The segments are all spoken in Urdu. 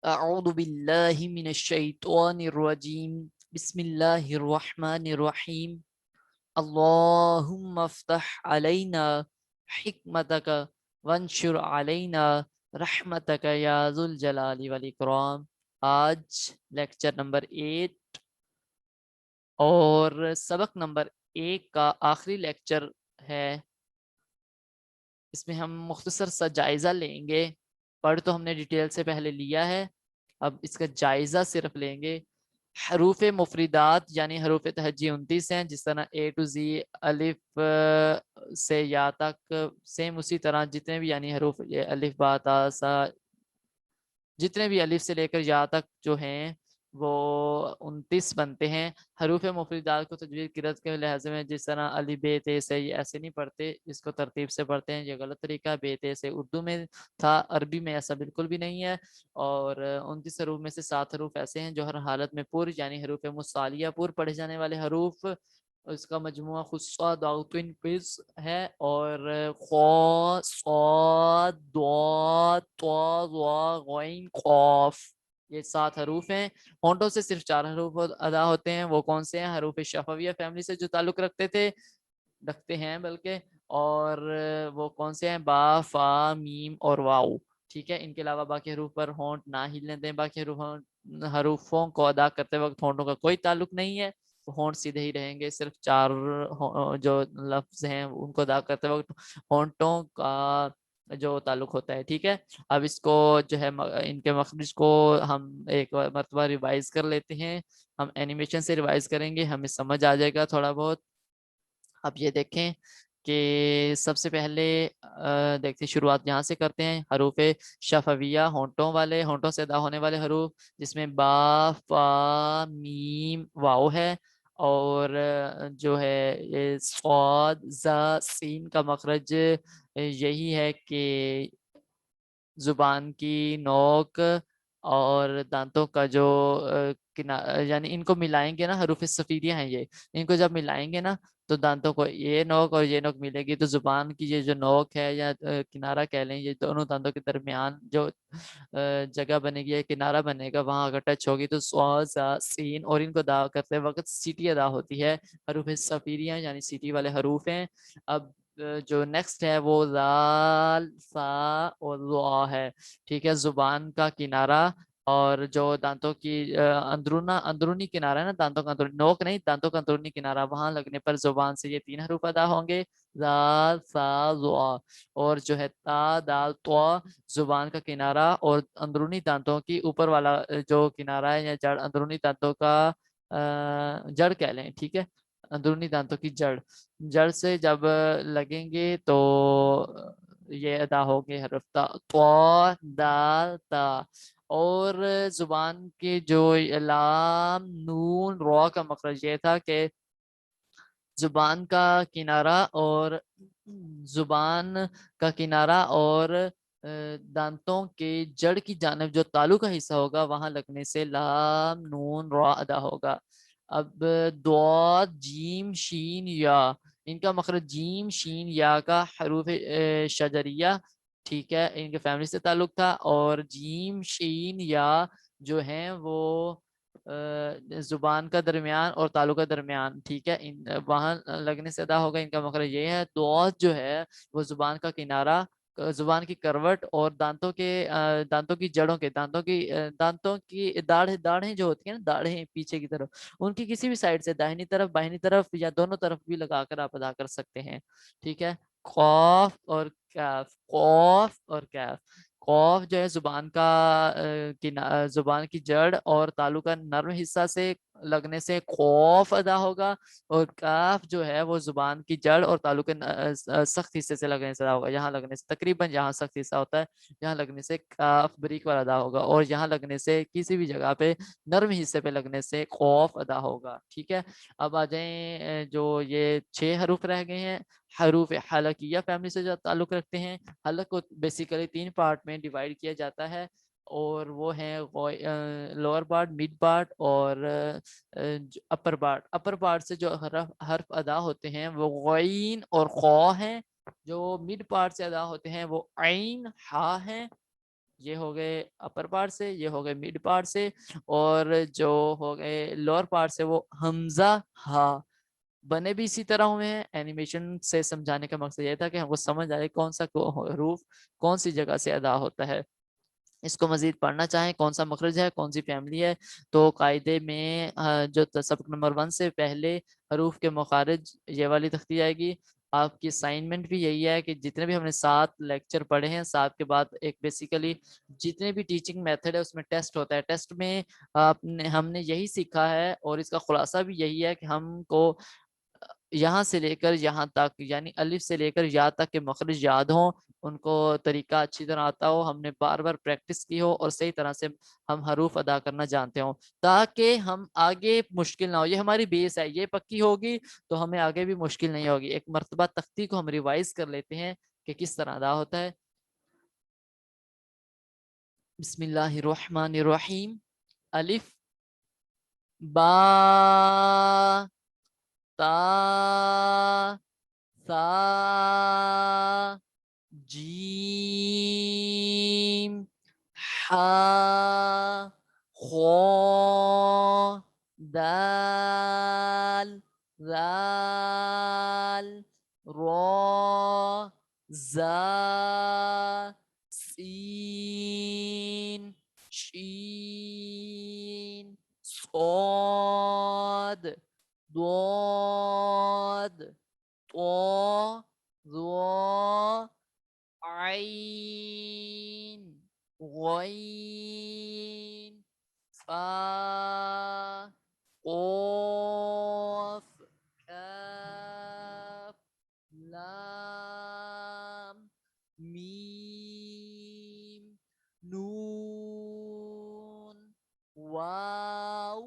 اعوذ باللہ من الشیطان الرجیم بسم اللہ الرحمن الرحیم اللہم افتح علینا حکمتک وانشر علینا رحمتک یا ذو الجلال والاکرام۔ آج لیکچر نمبر 8 اور سبق نمبر 1 کا آخری لیکچر ہے۔ اس میں ہم مختصر سا جائزہ لیں گے۔ پڑھ تو ہم نے ڈیٹیل سے پہلے لیا ہے، اب اس کا جائزہ صرف لیں گے۔ حروف مفردات یعنی حروف تہجی 29 ہیں، جس طرح اے ٹو زی، الف سے یا تک، سیم اسی طرح جتنے بھی یعنی حروف الف با تا سا، جتنے بھی الف سے لے کر یا تک جو ہیں وہ 29 بنتے ہیں۔ حروف مفردات کو تجوید قرأت کے لحاظ میں جس طرح الف بے تے سے یہ ایسے نہیں پڑھتے، اس کو ترتیب سے پڑھتے ہیں، یہ غلط طریقہ۔ بے تے سے اردو میں تھا، عربی میں ایسا بالکل بھی نہیں ہے۔ اور 29 حروف میں سے 7 حروف ایسے ہیں جو ہر حالت میں پر یعنی حروف مصالیہ پر پڑھے جانے والے حروف، اس کا مجموعہ خصہ داؤتن پز ہے، اور خا صاد ضاد طا ظا غین قاف، یہ 7 حروف ہیں۔ ہونٹوں سے صرف 4 حروف ادا ہوتے ہیں، وہ کون سے ہیں؟ حروف شفویہ فیملی سے جو تعلق رکھتے ہیں بلکہ، اور وہ کون سے ہیں؟ با، فا، میم اور واؤ، ٹھیک ہے۔ ان کے علاوہ باقی حروف پر ہونٹ نہ ہلنے دیں۔ باقی حروفوں کو ادا کرتے وقت ہونٹوں کا کوئی تعلق نہیں ہے، ہونٹ سیدھے ہی رہیں گے۔ صرف 4 جو لفظ ہیں ان کو ادا کرتے وقت ہونٹوں کا جو تعلق ہوتا ہے، ٹھیک ہے۔ اب اس کو جو ہے ان کے مخرج کو ہم ایک مرتبہ ریوائز کر لیتے ہیں، ہم اینیمیشن سے ریوائز کریں گے، ہمیں سمجھ آ جائے گا تھوڑا بہت۔ اب یہ دیکھیں کہ سب سے پہلے دیکھتے شروعات یہاں سے کرتے ہیں۔ حروف شفویہ ہونٹوں والے، ہونٹوں سے ادا ہونے والے حروف، جس میں با، فا، میم، واؤ ہے، اور جو ہے یہ صاد، ظا، سین کا مخرج یہی ہے کہ زبان کی نوک اور دانتوں کا جو یعنی ان کو ملائیں گے نا، حروف صفیریہ ہیں یہ، ان کو جب ملائیں گے نا تو دانتوں کو یہ نوک اور یہ نوک ملے گی، تو زبان کی یہ جو نوک ہے یا کنارہ کہہ لیں، یہ دونوں دانتوں کے درمیان جو جگہ بنے گی، کنارہ بنے گا، وہاں اگر ٹچ ہوگی تو صاد، ظا، سین، اور ان کو ادا کرتے وقت سیٹی ادا ہوتی ہے۔ حروف صفیریہ یعنی سیٹی والے حروف ہیں۔ اب جو نیکسٹ ہے وہ زال، فا اور ضا ہے، ٹھیک ہے۔ زبان کا کنارہ اور جو دانتوں کی اندرونی کنارہ ہے نا، دانتوں کا اندرونی، نوک نہیں، دانتوں کا اندرونی کنارہ، وہاں لگنے پر زبان سے یہ 3 حروف ادا ہوں گے، زال، فا، ضا۔ اور جو ہے تا، دال، طا، زبان کا کنارہ اور اندرونی دانتوں کی اوپر والا جو کنارہ ہے یا جڑ، اندرونی دانتوں کا جڑ کہہ لیں، ٹھیک ہے، اندرونی دانتوں کی جڑ سے جب لگیں گے تو یہ ادا ہو گئے حرف تا، طا، دال، تا۔ اور زبان کے جو لام، نون، را کا مخرج یہ تھا کہ زبان کا کنارہ اور دانتوں کے جڑ کی جانب جو تالو کا حصہ ہوگا وہاں لگنے سے لام، نون، را ادا ہوگا۔ اب ضاد، جیم، شین، یا، ان کا مخرج جیم، شین، یا کا حروف شجریہ، ٹھیک ہے، ان کے فیملی سے تعلق تھا، اور جیم، شین، یا جو ہیں وہ زبان کا درمیان اور تالو کا درمیان، ٹھیک ہے، وہاں لگنے سے ادا ہوگا۔ ان کا مخرج یہ ہے۔ ضاد جو ہے وہ زبان کا کنارہ، زبان کی کروٹ اور دانتوں کی جڑوں کے دانتوں کی داڑھیں جو ہوتی ہیں نا، داڑھیں پیچھے کی طرف، ان کی کسی بھی سائڈ سے، داہنی طرف، بائنی طرف یا دونوں طرف بھی لگا کر آپ ادا کر سکتے ہیں، ٹھیک ہے۔ قاف اور کاف، قاف اور کاف۔ قاف جو ہے زبان کی جڑ اور تالو کا نرم حصہ سے لگنے سے خوف ادا ہوگا، اور کاف جو ہے وہ زبان کی جڑ اور تالو کے سخت حصے سے لگنے سے ادا ہوگا، یہاں لگنے سے تقریباً جہاں سخت حصہ ہوتا ہے یہاں لگنے سے کاف بریک والا ادا ہوگا، اور یہاں لگنے سے کسی بھی جگہ پہ نرم حصے پہ لگنے سے خوف ادا ہوگا، ٹھیک ہے۔ اب آ جائیں جو یہ 6 حروف رہ گئے ہیں، حروف حلقیہ فیملی سے جو تعلق رکھتے ہیں۔ حلق کو بیسیکلی 3 پارٹ میں ڈیوائیڈ کیا جاتا ہے، اور وہ ہیں لوور پارٹ، مڈ پارٹ اور اپر پارٹ۔ اپر پارٹ سے جو حرف ادا ہوتے ہیں وہ غین اور خا ہیں، جو مڈ پارٹ سے ادا ہوتے ہیں وہ عین، ہا ہیں، یہ ہو گئے اپر پارٹ سے، یہ ہو گئے مڈ پارٹ سے، اور جو ہو گئے لوور پارٹ سے وہ حمزہ ہا بنے بھی اسی طرح ہوئے ہیں. اینیمیشن سے سمجھانے کا مقصد یہ تھا کہ ہم کو سمجھ آئے کون سا حروف کون سی جگہ سے ادا ہوتا ہے. اس کو مزید پڑھنا چاہیں کون سا مخرج ہے کون سی فیملی ہے، تو قاعدے میں جو سبق نمبر 1 سے پہلے حروف کے مخارج یہ والی تختی آئے گی. آپ کی اسائنمنٹ بھی یہی ہے کہ جتنے بھی ہم نے 7 لیکچر پڑھے ہیں، 7 کے بعد ایک بیسیکلی جتنے بھی ٹیچنگ میتھڈ ہے اس میں ٹیسٹ ہوتا ہے. ٹیسٹ میں ہم نے یہی سیکھا ہے اور اس کا خلاصہ بھی یہی ہے کہ ہم کو یہاں سے لے کر یہاں تک، یعنی الف سے لے کر یا تک کے مخرج یاد ہوں، ان کو طریقہ اچھی طرح آتا ہو، ہم نے بار بار پریکٹس کی ہو اور صحیح طرح سے ہم حروف ادا کرنا جانتے ہوں، تاکہ ہم آگے مشکل نہ ہو. یہ ہماری بیس ہے، یہ پکی ہوگی تو ہمیں آگے بھی مشکل نہیں ہوگی. ایک مرتبہ تختی کو ہم ریوائز کر لیتے ہیں کہ کس طرح ادا ہوتا ہے. بسم اللہ الرحمن الرحیم. الف با تا ثا جیم حا خا دال ذال را زا سین شین صاد ضاد طا ظا عین غین فا قاف کاف لام میم نون واو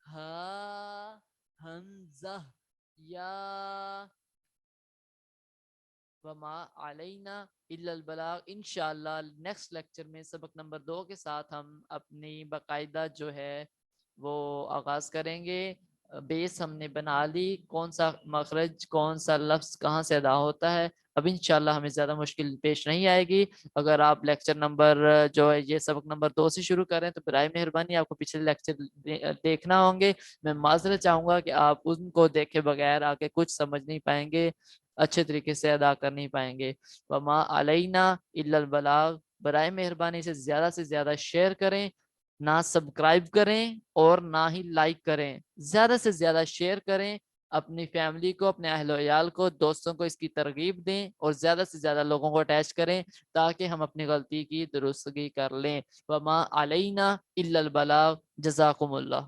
ہا حمزہ یا. وما علینا الا البلاغ. انشاءاللہ نیکسٹ لیکچر میں سبق نمبر 2 کے ساتھ ہم اپنی باقاعدہ جو ہے وہ آغاز کریں گے. بیس ہم نے بنا لی، کون سا مخرج کون سا لفظ کہاں سے ادا ہوتا ہے. اب انشاءاللہ ہمیں زیادہ مشکل پیش نہیں آئے گی. اگر آپ لیکچر نمبر جو ہے یہ سبق نمبر 2 سے شروع کریں تو برائے مہربانی آپ کو پچھلے لیکچر دیکھنا ہوں گے. میں معذرت چاہوں گا کہ آپ ان کو دیکھے بغیر آگے کچھ سمجھ نہیں پائیں گے، اچھے طریقے سے ادا کر نہیں پائیں گے. وما علینا الا البلاغ. برائے مہربانی سے زیادہ شیئر کریں، نہ سبسکرائب کریں اور نہ ہی لائک کریں. زیادہ سے زیادہ شیئر کریں، اپنی فیملی کو، اپنے اہل و عیال کو، دوستوں کو اس کی ترغیب دیں اور زیادہ سے زیادہ لوگوں کو اٹیچ کریں تاکہ ہم اپنی غلطی کی درستگی کر لیں. وما علینا الا البلاغ. جزاکم اللہ.